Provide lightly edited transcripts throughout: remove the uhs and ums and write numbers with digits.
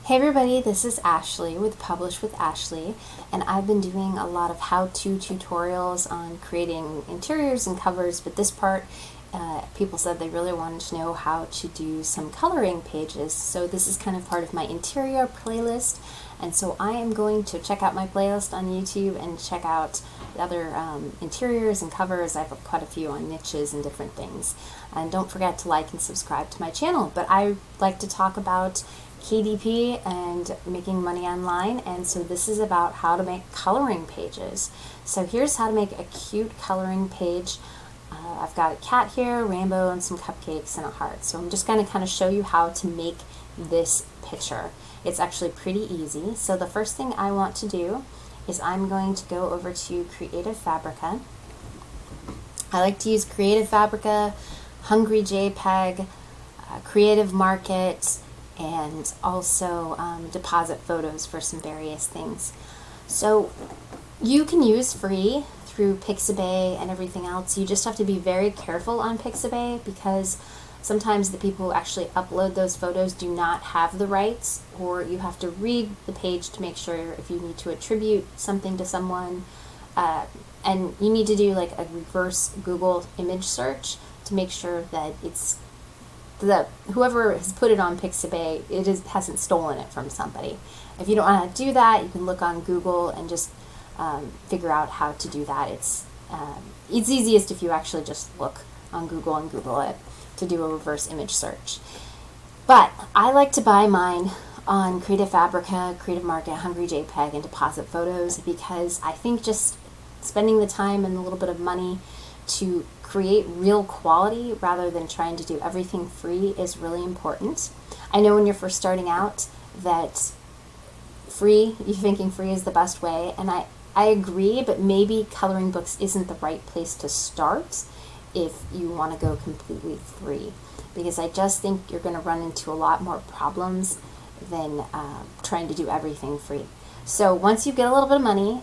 Hey everybody, this is Ashley with Publish with Ashley, and I've been doing a lot of how-to tutorials on creating interiors and covers, but this part, people said they really wanted to know how to do some coloring pages, so this is kind of part of my interior playlist, and so I am going to check out my playlist on YouTube and check out the other interiors and covers. I have quite a few on niches and different things, and don't forget to like and subscribe to my channel. But I like to talk about KDP and making money online, and so this is about how to make coloring pages. So here's how to make a cute coloring page. I've got a cat here, rainbow, and some cupcakes and a heart. So I'm just going to kind of show you how to make this picture. It's actually pretty easy. So the first thing I want to do is I'm going to go over to Creative Fabrica. I like to use Creative Fabrica, Hungry JPEG, Creative Market, and also deposit photos for some various things. So you can use free through Pixabay and everything else. You just have to be very careful on Pixabay because sometimes the people who actually upload those photos do not have the rights, or you have to read the page to make sure if you need to attribute something to someone, and you need to do like a reverse Google image search to make sure that it's that whoever has put it on Pixabay, hasn't stolen it from somebody. If you don't know how to do that, you can look on Google and just figure out how to do that. It's easiest if you actually just look on Google and Google it to do a reverse image search. But I like to buy mine on Creative Fabrica, Creative Market, Hungry JPEG, and Deposit Photos because I think just spending the time and a little bit of money to create real quality rather than trying to do everything free is really important. I know when you're first starting out that you're thinking free is the best way, and I agree, but maybe coloring books isn't the right place to start if you want to go completely free, because I just think you're going to run into a lot more problems than trying to do everything free. So once you get a little bit of money,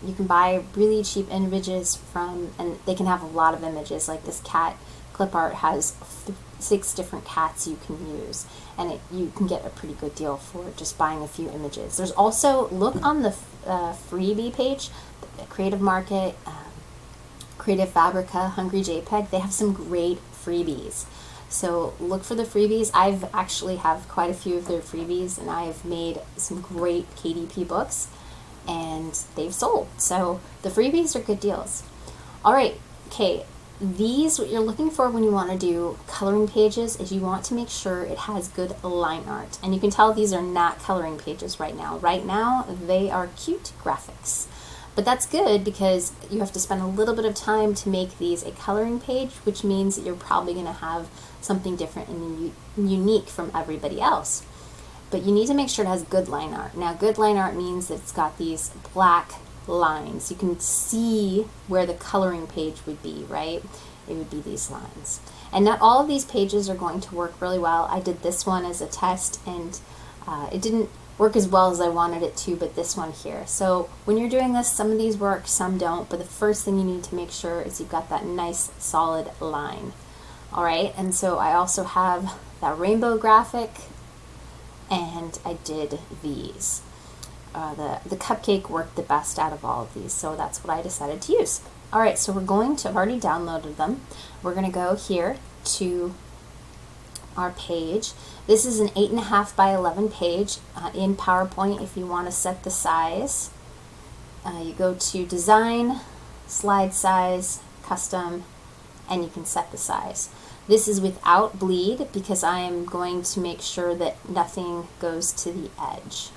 you can buy really cheap images and they can have a lot of images. Like this cat clip art has 6 different cats you can use, and you can get a pretty good deal for just buying a few images. There's also, look on the freebie page, Creative Market, Creative Fabrica, Hungry JPEG, they have some great freebies. So look for the freebies. I've actually have quite a few of their freebies, and I've made some great KDP books, and they've sold. So the freebies are good deals. All right, okay. What you're looking for when you want to do coloring pages is you want to make sure it has good line art. And you can tell these are not coloring pages right now. Right now, they are cute graphics. But that's good because you have to spend a little bit of time to make these a coloring page, which means that you're probably going to have something different and unique from everybody else. But you need to make sure it has good line art. Now, good line art means that it's got these black lines. You can see where the coloring page would be, right? It would be these lines. And not all of these pages are going to work really well. I did this one as a test, and it didn't work as well as I wanted it to, but this one here. So when you're doing this, some of these work, some don't, but the first thing you need to make sure is you've got that nice solid line. All right, and so I also have that rainbow graphic, and I did these. The cupcake worked the best out of all of these, so that's what I decided to use. All right, so I've already downloaded them. We're gonna go here to our page. This is an 8.5 by 11 page in PowerPoint. If you want to set the size, you go to Design, Slide Size, Custom, and you can set the size. This is without bleed because I am going to make sure that nothing goes to the edge.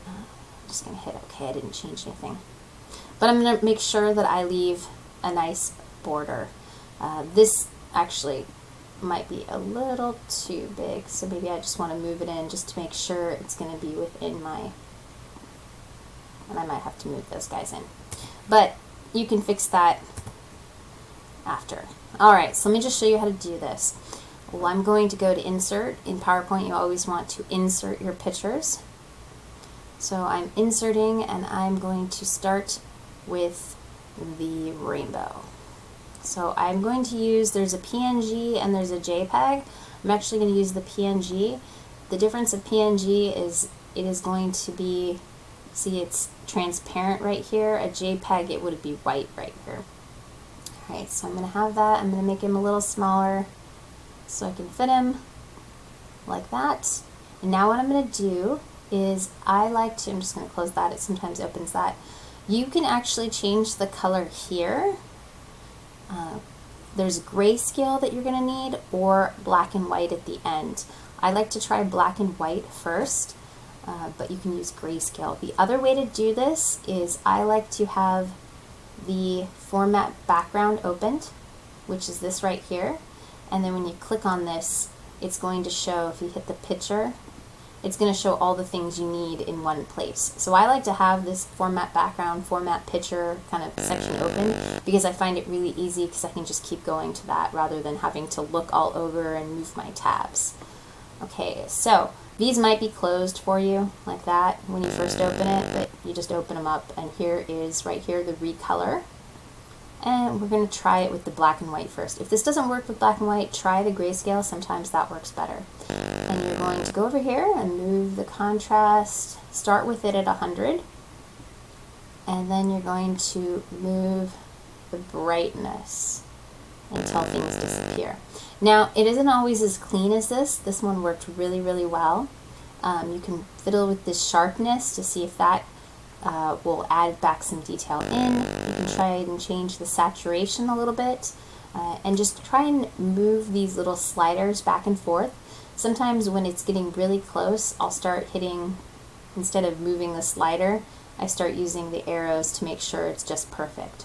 I'm just going to hit OK. I didn't change anything. But I'm going to make sure that I leave a nice border. This actually might be a little too big, so maybe I just want to move it in just to make sure it's going to be within my, and I might have to move those guys in, but you can fix that after. Alright, so let me just show you how to do this. Well, I'm going to go to Insert. In PowerPoint you always want to insert your pictures, so I'm inserting, and I'm going to start with the rainbow. So I'm going to use, there's a PNG and there's a JPEG. I'm actually going to use the PNG The difference of PNG is it is going to be, see, it's transparent right here. A JPEG, it would be white right here. Alright, so I'm going to have that. I'm going to make him a little smaller so I can fit him like that. And now what I'm going to do is I like to, I'm just going to close that, it sometimes opens that. You can actually change the color here. There's grayscale that you're going to need, or black and white at the end. I like to try black and white first, but you can use grayscale. The other way to do this is I like to have the format background opened, which is this right here, and then when you click on this, it's going to show, if you hit the picture, it's going to show all the things you need in one place. So I like to have this format background, format picture kind of section open because I find it really easy because I can just keep going to that rather than having to look all over and move my tabs. Okay, so these might be closed for you like that when you first open it, but you just open them up, and here is right here the recolor. And we're going to try it with the black and white first. If this doesn't work with black and white, try the grayscale. Sometimes that works better. And you're going to go over here and move the contrast. Start with it at 100. And then you're going to move the brightness until things disappear. Now, it isn't always as clean as this. This one worked really, really well. You can fiddle with this sharpness to see if that will add back some detail in. You can try and change the saturation a little bit, and just try and move these little sliders back and forth. Sometimes when it's getting really close, I'll start hitting, instead of moving the slider, I start using the arrows to make sure it's just perfect.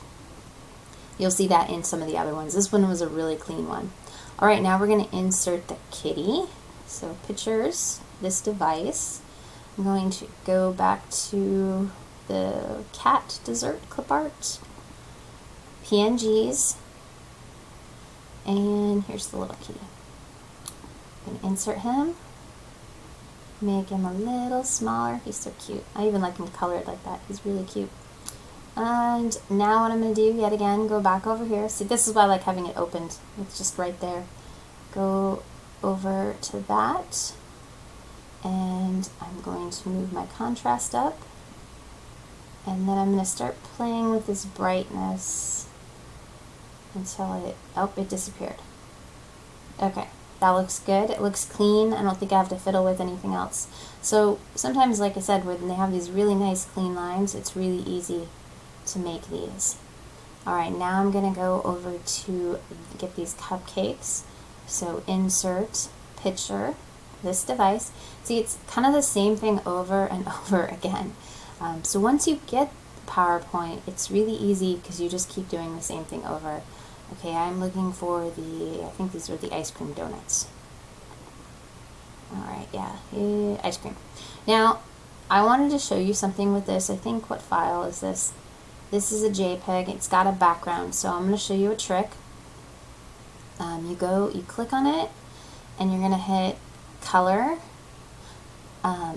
You'll see that in some of the other ones. This one was a really clean one. Alright, now we're going to insert the kitty. So pictures, this device. I'm going to go back to the cat dessert clip art, PNGs, and here's the little kitty. I'm going to insert him, make him a little smaller. He's so cute. I even like him colored like that. He's really cute. And now what I'm going to do, yet again, go back over here. See, this is why I like having it opened. It's just right there. Go over to that, and I'm going to move my contrast up. And then I'm going to start playing with this brightness until it disappeared. Okay, that looks good. It looks clean. I don't think I have to fiddle with anything else. So sometimes, like I said, when they have these really nice clean lines, it's really easy to make these. Alright, now I'm going to go over to get these cupcakes. So insert, picture, this device. See, it's kind of the same thing over and over again. So once you get PowerPoint, it's really easy because you just keep doing the same thing over. Okay, I'm looking for I think these are the ice cream donuts. Alright, yeah, ice cream. Now, I wanted to show you something with this. I think, what file is this? This is a JPEG. It's got a background, so I'm going to show you a trick. You click on it, and you're going to hit color.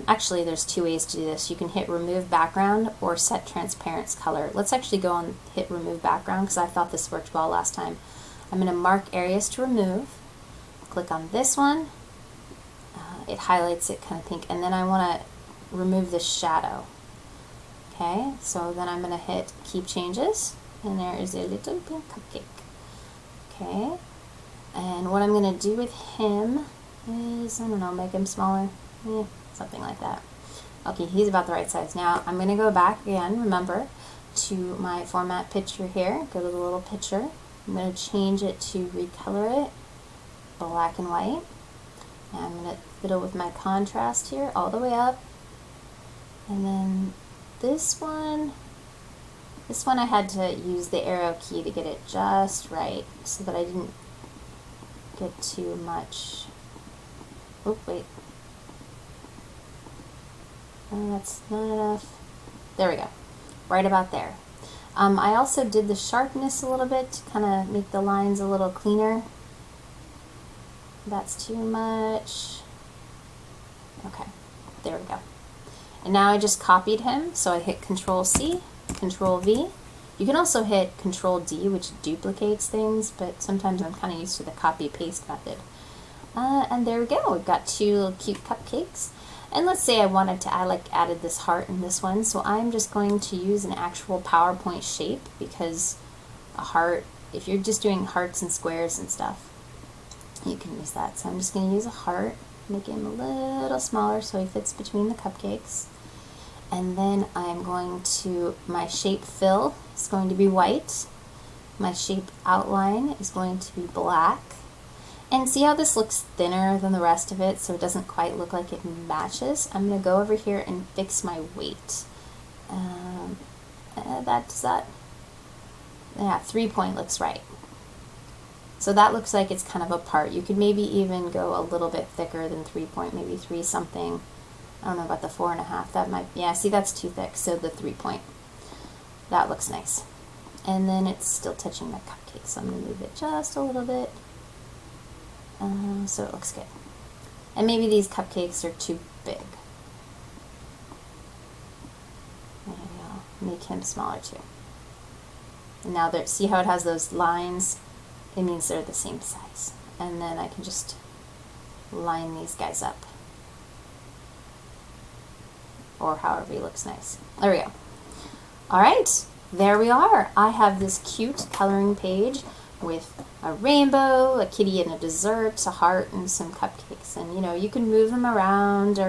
Actually, there's two ways to do this. You can hit remove background or set transparency color. Let's actually go and hit remove background because I thought this worked well last time. I'm going to mark areas to remove. Click on this one. It highlights it kind of pink, and then I want to remove this shadow. Okay, so then I'm going to hit keep changes, and there is a little pink cupcake. Okay, and what I'm going to do with him is, I don't know, make him smaller. Something like that. Okay, he's about the right size. Now I'm going to go back again, remember, to my format picture here. Go to the little picture. I'm going to change it to recolor it, black and white. And I'm going to fiddle with my contrast here all the way up. And then this one I had to use the arrow key to get it just right so that I didn't get too much. Oh, wait. That's not enough. There we go. Right about there. I also did the sharpness a little bit to kind of make the lines a little cleaner. That's too much. Okay, there we go. And now I just copied him, so I hit Control C, Control V. You can also hit Control D, which duplicates things, but sometimes I'm kind of used to the copy-paste method. And there we go. We've got 2 little cute cupcakes. And let's say I wanted to add, added this heart in this one. So I'm just going to use an actual PowerPoint shape, because a heart, if you're just doing hearts and squares and stuff, you can use that. So I'm just going to use a heart, make him a little smaller so he fits between the cupcakes. And then I'm going to, my shape fill is going to be white. My shape outline is going to be black. And see how this looks thinner than the rest of it, so it doesn't quite look like it matches? I'm going to go over here and fix my weight. Yeah, 3 point looks right. So that looks like it's kind of apart. You could maybe even go a little bit thicker than 3 point, maybe 3 something. I don't know about the 4.5. That might, yeah, see, that's too thick. So the 3 point, that looks nice. And then it's still touching my cupcake, so I'm going to move it just a little bit. So it looks good. And maybe these cupcakes are too big. Maybe I'll make him smaller too. And now there, see how it has those lines? It means they're the same size. And then I can just line these guys up. Or however he looks nice. There we go. Alright, there we are. I have this cute coloring page with a rainbow, a kitty and a dessert, a heart, and some cupcakes. And, you know, you can move them around,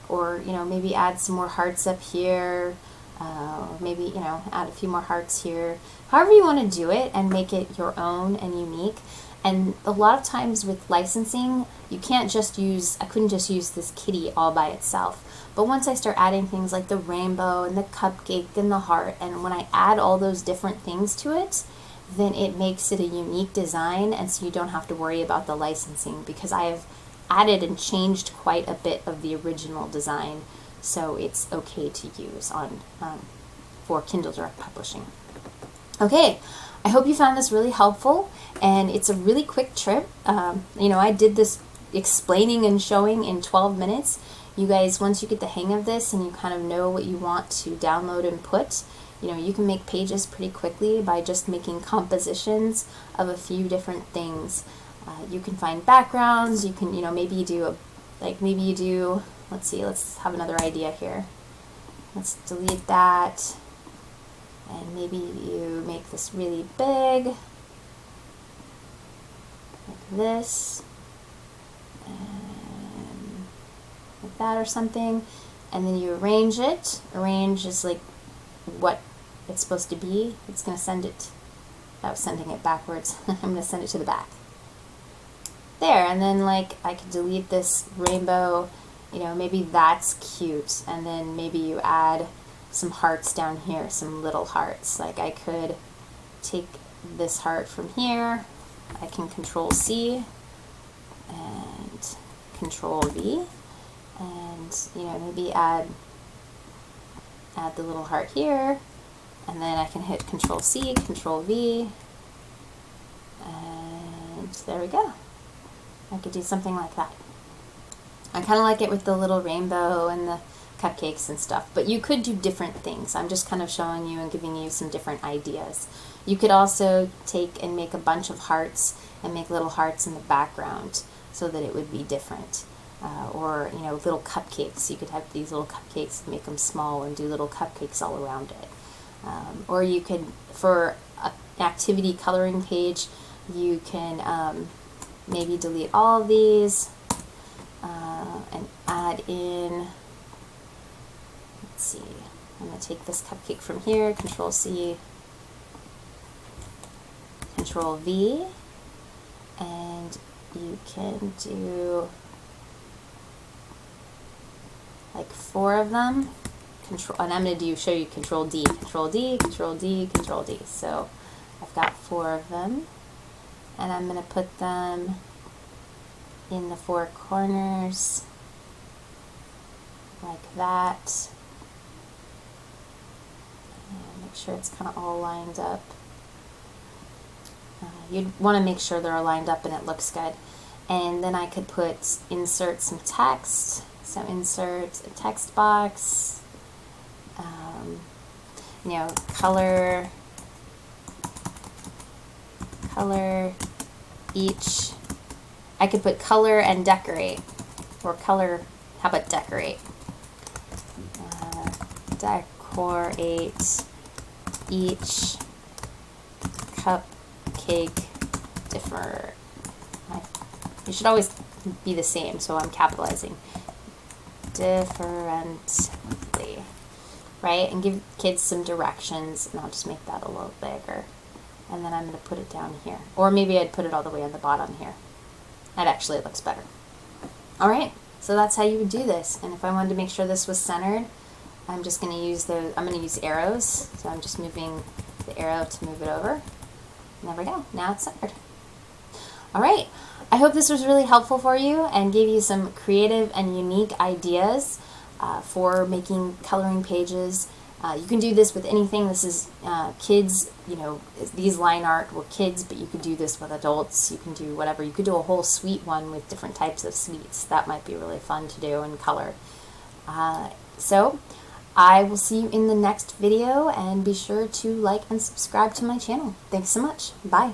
or you know, maybe add some more hearts up here, or maybe, you know, add a few more hearts here. However you want to do it and make it your own and unique. And a lot of times with licensing, you can't just use, I couldn't just use this kitty all by itself. But once I start adding things like the rainbow and the cupcake and the heart, and when I add all those different things to it, then it makes it a unique design, and so you don't have to worry about the licensing, because I have added and changed quite a bit of the original design, so it's okay to use on for Kindle Direct Publishing. Okay, I hope you found this really helpful, and it's a really quick trip. You know, I did this explaining and showing in 12 minutes. You guys, once you get the hang of this and you kind of know what you want to download and put, you know, you can make pages pretty quickly by just making compositions of a few different things. You can find backgrounds, you can, you know, maybe you do let's see, let's have another idea here. Let's delete that, and maybe you make this really big, like this, and like that or something, and then you arrange it. Arrange is like what it's supposed to be. It's going to send it, I was sending it backwards. I'm going to send it to the back. There, and then like I could delete this rainbow, you know, maybe that's cute, and then maybe you add some hearts down here, some little hearts. Like I could take this heart from here, I can Control C and Control V, and you know, maybe add the little heart here, and then I can hit Control C, Control V, and there we go. I could do something like that. I kind of like it with the little rainbow and the cupcakes and stuff, but you could do different things. I'm just kind of showing you and giving you some different ideas. You could also take and make a bunch of hearts and make little hearts in the background so that it would be different. Or, you know, little cupcakes. You could have these little cupcakes and make them small and do little cupcakes all around it. Or you could, for an activity coloring page, you can maybe delete all of these and add in, let's see, I'm going to take this cupcake from here, Control C, Control V, and you can do like 4 of them. And I'm going to show you Control D, Control D, Control D, Control D. So I've got 4 of them, and I'm going to put them in the 4 corners like that. And make sure it's kind of all lined up. You'd want to make sure they're all lined up and it looks good. And then I could insert some text. So insert a text box, you know, color each I could put color and decorate, or color, how about decorate? Decorate each cupcake different. It should always be the same, so I'm capitalizing. Differently, right? And give kids some directions, and I'll just make that a little bigger. And then I'm going to put it down here. Or maybe I'd put it all the way on the bottom here. That actually looks better. All right, so that's how you would do this. And if I wanted to make sure this was centered, I'm just going to use I'm going to use arrows. So I'm just moving the arrow to move it over. And there we go. Now it's centered. All right. I hope this was really helpful for you and gave you some creative and unique ideas for making coloring pages. You can do this with anything. This is kids, you know, these line art were kids, but you could do this with adults. You can do whatever. You could do a whole sweet one with different types of sweets. That might be really fun to do and color. So I will see you in the next video, and be sure to like and subscribe to my channel. Thanks so much. Bye.